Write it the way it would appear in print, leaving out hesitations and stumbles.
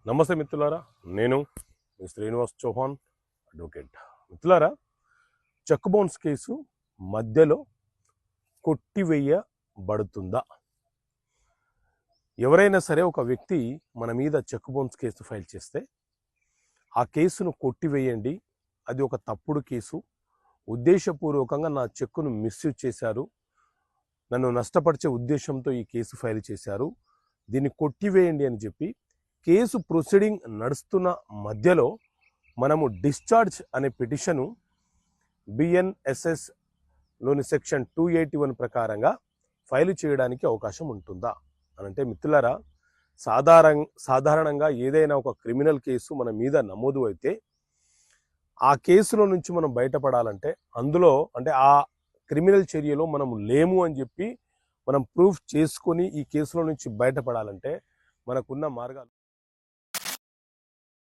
నమస్తే మిత్రులారా, నేను మీ శ్రీనివాస్ చౌహాన్ అడ్వకేట్. మిత్రులారా, చెక్ బౌన్స్ కేసు మధ్యలో కొట్టివేయబడుతుందా? ఎవరైనా సరే ఒక వ్యక్తి మన మీద చెక్ బౌన్స్ కేసు ఫైల్ చేస్తే ఆ కేసును కొట్టివేయండి, అది ఒక తప్పుడు కేసు, ఉద్దేశపూర్వకంగా నా చెక్కును మిస్యూజ్ చేశారు, నన్ను నష్టపరిచే ఉద్దేశంతో ఈ కేసు ఫైల్ చేశారు, దీన్ని కొట్టివేయండి అని చెప్పి కేసు ప్రొసీడింగ్ నడుస్తున్న మధ్యలో మనము డిశ్చార్జ్ అనే పిటిషను బిఎన్ఎస్ఎస్లోని సెక్షన్ 281 ప్రకారంగా ఫైల్ చేయడానికి అవకాశం ఉంటుందా అని అంటే, మిత్రులారా, సాధారణంగా ఏదైనా ఒక క్రిమినల్ కేసు మన మీద నమోదు అయితే ఆ కేసులో నుంచి మనం బయటపడాలంటే, అందులో అంటే ఆ క్రిమినల్ చర్యలో మనం లేము అని చెప్పి మనం ప్రూఫ్ చేసుకొని ఈ కేసులో నుంచి బయటపడాలంటే మనకున్న మార్గాలు